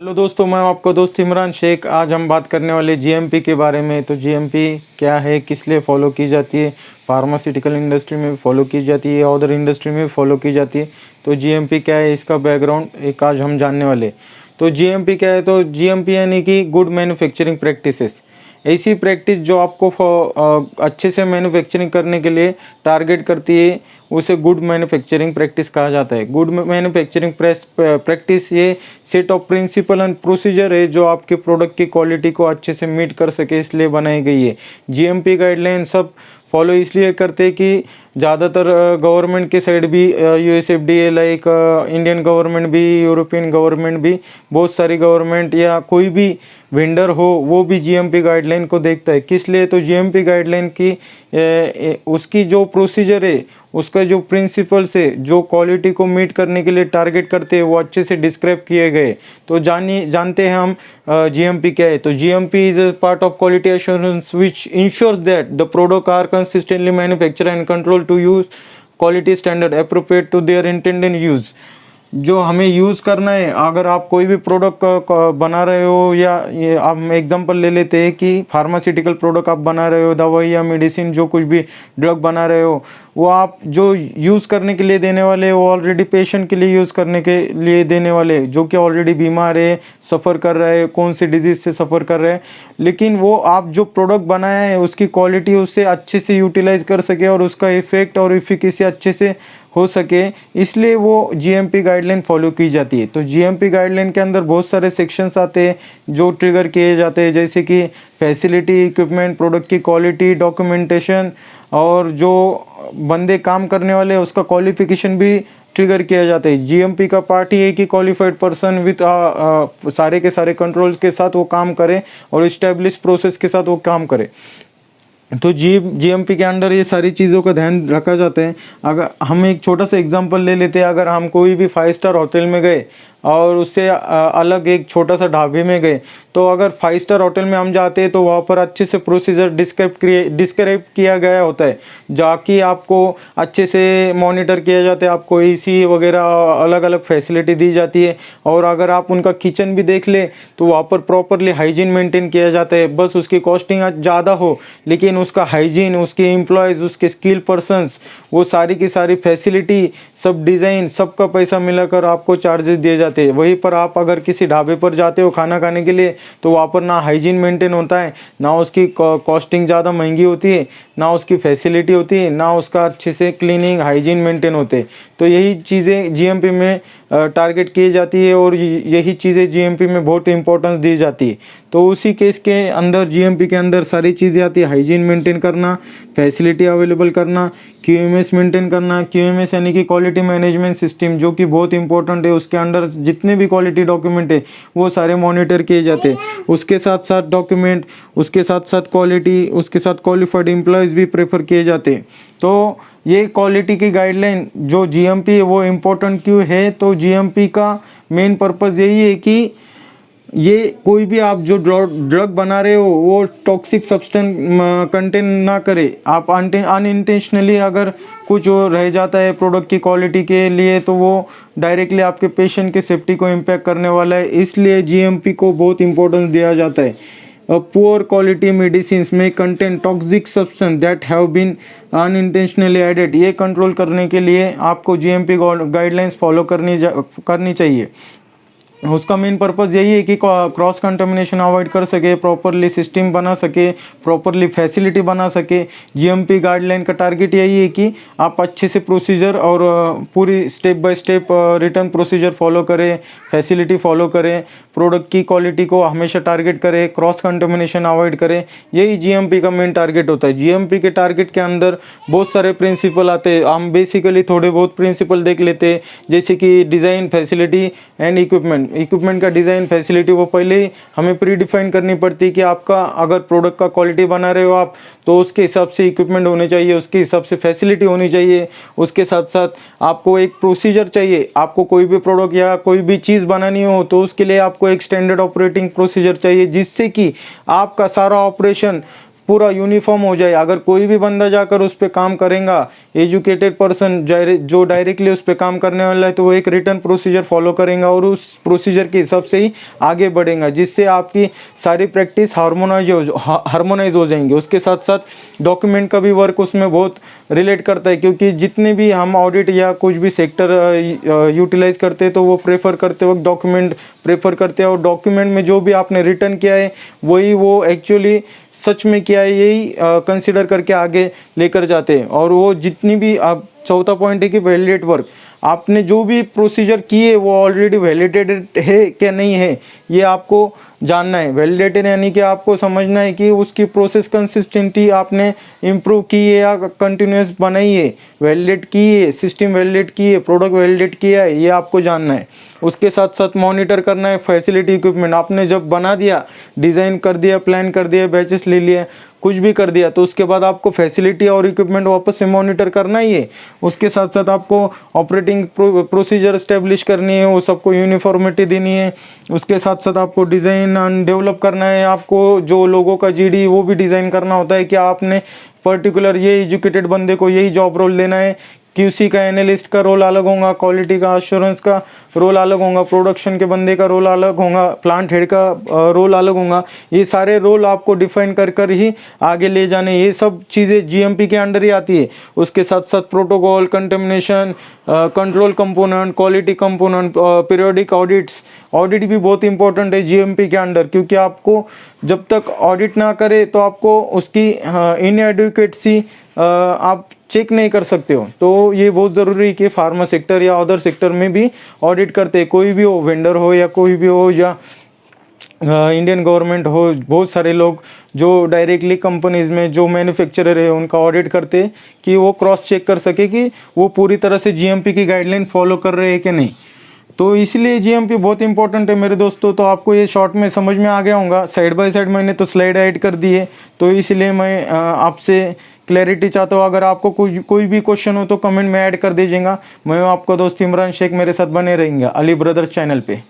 Hello दोस्तों, मैं आपका दोस्त इमरान शेख। आज हम बात करने वाले जीएमपी के बारे में। तो जीएमपी क्या है, किस लिए फॉलो की जाती है, फार्मास्यूटिकल इंडस्ट्री में भी फॉलो की जाती है, अदर इंडस्ट्री में भी फॉलो की जाती है। तो जीएमपी क्या है, इसका बैकग्राउंड एक आज हम जानने वाले। तो जीएमपी क्या है, तो जीएमपी यानी कि गुड मैन्युफैक्चरिंग प्रैक्टिसेस। ऐसी प्रैक्टिस जो आपको अच्छे से मैन्युफैक्चरिंग करने के लिए टारगेट करती है, उसे गुड मैन्युफैक्चरिंग प्रैक्टिस कहा जाता है। गुड मैन्युफैक्चरिंग प्रैक्टिस ये set of principle and procedure है जो आपके प्रोडक्ट की क्वालिटी को अच्छे से मीट कर सके, इसलिए बनाई गई है। जीएमपी गाइडलाइन सब फॉलो इसलिए करते हैं कि ज़्यादातर गवर्नमेंट के साइड भी यूएसएफडीए लाइक इंडियन गवर्नमेंट भी, यूरोपियन गवर्नमेंट भी, बहुत सारी गवर्नमेंट या कोई भी वेंडर हो वो भी जीएमपी गाइडलाइन को देखता है। किस लिए, तो जीएमपी गाइडलाइन की उसकी जो प्रोसीजर है, उसका जो प्रिंसिपल्स है, जो क्वालिटी को मीट करने के लिए टारगेट करते हैं, वो अच्छे से डिस्क्राइब किए गए। तो जानते हैं हम जीएमपी क्या है। तो GMP is a part of quality assurance which ensures that the product are consistently manufacture and control to use quality standard appropriate to their intended use. जो हमें यूज़ करना है, अगर आप कोई भी प्रोडक्ट बना रहे हो, या ये हम एग्जांपल ले लेते हैं कि फार्मास्यूटिकल प्रोडक्ट आप बना रहे हो, दवाई या मेडिसिन, जो कुछ भी ड्रग बना रहे हो, वो आप जो यूज़ करने के लिए देने वाले, वो ऑलरेडी पेशेंट के लिए यूज़ करने के लिए देने वाले, जो कि ऑलरेडी बीमार है, सफ़र कर रहा है, कौन सी डिजीज़ से सफ़र कर रहे हैं। लेकिन वो आप जो प्रोडक्ट बनाया है, उसकी क्वालिटी उससे अच्छे से यूटिलाइज कर सके और उसका इफ़ेक्ट और इफिकेसी अच्छे से हो सके, इसलिए वो जीएमपी गाइडलाइन फॉलो की जाती है। तो जीएमपी गाइडलाइन के अंदर बहुत सारे सेक्शंस आते हैं जो ट्रिगर किए जाते हैं, जैसे कि फैसिलिटी, इक्विपमेंट, प्रोडक्ट की क्वालिटी, डॉक्यूमेंटेशन, और जो बंदे काम करने वाले हैं उसका क्वालिफिकेशन भी ट्रिगर किया जाता है। जीएमपी का पार्ट ही है कि क्वालिफाइड पर्सन विथ सारे के सारे कंट्रोल्स के साथ वो काम करे और इस्टेब्लिश प्रोसेस के साथ वो काम करे। तो जीएमपी के अंडर ये सारी चीज़ों का ध्यान रखा जाता है। अगर हम एक छोटा सा एग्जांपल ले लेते हैं, अगर हम कोई भी 5 स्टार होटल में गए और उससे अलग एक छोटा सा ढाबे में गए, तो अगर 5 स्टार होटल में हम जाते हैं तो वहाँ पर अच्छे से प्रोसीजर डिस्क्राइब किया गया होता है, जाकि आपको अच्छे से मॉनिटर किया जाता है, आपको एसी वगैरह अलग अलग फैसिलिटी दी जाती है। और अगर आप उनका किचन भी देख ले तो वहाँ पर प्रॉपरली हाइजीन मेंटेन किया जाता है। बस उसकी कॉस्टिंग ज़्यादा हो, लेकिन उसका हाइजीन, उसके एम्प्लॉयज़, उसके स्किल पर्सनस, वो सारी की सारी फैसिलिटी, सब डिज़ाइन, सबका पैसा मिलाकर आपको चार्जेस दिए जाते हैं। वहीं पर आप अगर किसी ढाबे पर जाते हो खाना खाने के लिए, तो वहाँ पर ना हाइजीन मेंटेन होता है, ना उसकी कॉस्टिंग ज़्यादा महंगी होती है, ना उसकी फैसिलिटी होती है, ना उसका अच्छे से क्लीनिंग, हाइजीन मेंटेन होते। तो यही चीज़ें जीएमपी में टारगेट की जाती है और यही चीज़ें जीएमपी में बहुत इंपॉर्टेंस दी जाती है। तो उसी केस के अंदर जीएमपी के अंदर सारी चीज़ें आती है। हाइजीन मेंटेन करना, फैसिलिटी अवेलेबल करना, क्यूएमएस मेंटेन करना। क्यूएमएस यानी कि क्वालिटी मैनेजमेंट सिस्टम, जो कि बहुत इंपॉर्टेंट है। उसके अंडर जितने भी क्वालिटी डॉक्यूमेंट है वो सारे मॉनिटर किए जाते हैं। उसके साथ साथ डॉक्यूमेंट, उसके साथ साथ क्वालिटी, उसके साथ क्वालिफाइड एम्प्लॉयज़ भी प्रेफर किए जाते हैं। तो ये क्वालिटी की गाइडलाइन जो जीएमपी है वो इम्पोर्टेंट क्यों है, तो जीएमपी का मेन पर्पज़ यही है कि ये कोई भी आप जो ड्रग बना रहे हो वो टॉक्सिक सब्सटेंस कंटेन ना करे। आप अनइंटेंशनली अगर कुछ रह जाता है प्रोडक्ट की क्वालिटी के लिए, तो वो डायरेक्टली आपके पेशेंट की सेफ्टी को इम्पैक्ट करने वाला है। इसलिए जीएमपी को बहुत इंपॉर्टेंस दिया जाता है। Poor quality medicines may contain toxic substance that have been unintentionally added। ये कंट्रोल करने के लिए आपको जीएमपी गाइडलाइंस फॉलो करनी चाहिए। उसका मेन पर्पज़ यही है कि क्रॉस कंटामिनेशन अवॉइड कर सके, प्रॉपरली सिस्टम बना सके, प्रॉपरली फैसिलिटी बना सके। जीएमपी गाइडलाइन का टारगेट यही है कि आप अच्छे से प्रोसीजर और पूरी step by step return procedure follow करें, फैसिलिटी फॉलो करें, प्रोडक्ट की क्वालिटी को हमेशा टारगेट करें, क्रॉस कंटामिनेशन अवॉइड करें। यही जीएमपी का मेन टारगेट होता है। जीएमपी के टारगेट के अंदर बहुत सारे प्रिंसिपल आते हैं। हम बेसिकली थोड़े बहुत प्रिंसिपल देख लेते हैं, जैसे कि डिज़ाइन, फैसिलिटी एंड इक्विपमेंट का डिज़ाइन, फैसिलिटी वो पहले ही हमें प्री डिफाइन करनी पड़ती है कि आपका अगर प्रोडक्ट का क्वालिटी बना रहे हो आप, तो उसके हिसाब से इक्विपमेंट होने चाहिए, उसके हिसाब से फैसिलिटी होनी चाहिए। उसके साथ साथ आपको एक प्रोसीजर चाहिए। आपको कोई भी प्रोडक्ट या कोई भी चीज़ बनानी हो तो उसके लिए आपको एक स्टैंडर्ड ऑपरेटिंग प्रोसीजर चाहिए, जिससे कि आपका सारा ऑपरेशन पूरा यूनिफॉर्म हो जाए। अगर कोई भी बंदा जाकर उस पर काम करेगा, एजुकेटेड पर्सन जो डायरेक्टली उस पर काम करने वाला है, तो वो एक रिटर्न प्रोसीजर फॉलो करेगा और उस प्रोसीजर के हिसाब से ही आगे बढ़ेगा, जिससे आपकी सारी प्रैक्टिस हार्मोनाइज हो जाएंगे। उसके साथ साथ डॉक्यूमेंट का भी वर्क उसमें बहुत रिलेट करता है, क्योंकि जितने भी हम ऑडिट या कुछ भी सेक्टर यूटिलाइज करते हैं तो वो प्रेफर करते वक्त डॉक्यूमेंट प्रेफर करते हैं, और डॉक्यूमेंट में जो भी आपने रिटर्न किया है वही वो एक्चुअली सच में किया है, यही कंसिडर करके आगे लेकर जाते हैं। और वो जितनी भी आप, चौथा पॉइंट है कि वैलिडेट वर्क, आपने जो भी प्रोसीजर किए वो ऑलरेडी वैलिडेटेड है क्या नहीं है, ये आपको जानना है। वैलिडेटेड यानी कि आपको समझना है कि उसकी प्रोसेस कंसिस्टेंटी आपने इम्प्रूव की है या कंटिन्यूस बनाई है, वैलिडेट की है, सिस्टम वैलिडेट की है, प्रोडक्ट वैलिडेट किया है, ये आपको जानना है। उसके साथ साथ मॉनिटर करना है फैसिलिटी इक्विपमेंट। आपने जब बना दिया, डिज़ाइन कर दिया, प्लान कर दिया, बैचेस ले लिए, कुछ भी कर दिया, तो उसके बाद आपको फैसिलिटी और इक्विपमेंट वापस से मॉनिटर करना ही है। उसके साथ साथ आपको ऑपरेटिंग प्रोसीजर इस्टेब्लिश करनी है, वो सबको यूनिफॉर्मिटी देनी है। उसके साथ साथ आपको डिज़ाइन एंड डेवलप करना है, आपको जो लोगों का जीडी वो भी डिज़ाइन करना होता है कि आपने पर्टिकुलर ये एजुकेटेड बंदे को यही जॉब रोल देना है। क्यूसी का एनालिस्ट का रोल अलग होगा, क्वालिटी का एश्योरेंस का रोल अलग होगा, प्रोडक्शन के बंदे का रोल अलग होगा, प्लांट हेड का रोल अलग होगा। ये सारे रोल आपको डिफाइन कर कर ही आगे ले जाने, ये सब चीज़ें जीएमपी के अंडर ही आती है। उसके साथ साथ protocol, contamination control component, quality component, periodic audit भी बहुत इंपॉर्टेंट है जीएमपी के अंडर, क्योंकि आपको जब तक ऑडिट ना करे तो आपको उसकी इनएडुकेसी आप चेक नहीं कर सकते हो। तो ये बहुत ज़रूरी है कि फार्मा सेक्टर या अदर सेक्टर में भी ऑडिट करते हैं, कोई भी हो, वेंडर हो या कोई भी हो, या इंडियन गवर्नमेंट हो, बहुत सारे लोग जो डायरेक्टली कंपनीज़ में जो मैन्युफैक्चरर है उनका ऑडिट करते हैं कि वो क्रॉस चेक कर सके कि वो पूरी तरह से जीएमपी की गाइडलाइन फॉलो कर रहे हैं कि नहीं। तो इसलिए जीएमपी बहुत इंपॉर्टेंट है मेरे दोस्तों। तो आपको ये शॉर्ट में समझ में आ गया होगा। साइड बाय साइड मैंने तो स्लाइड ऐड कर दी है, तो इसलिए मैं आपसे क्लैरिटी चाहता हूँ। अगर आपको कोई भी क्वेश्चन हो तो कमेंट में ऐड कर दीजिएगा। मैं आपका दोस्त इमरान शेख, मेरे साथ बने रहेंगे अली ब्रदर्स चैनल पे।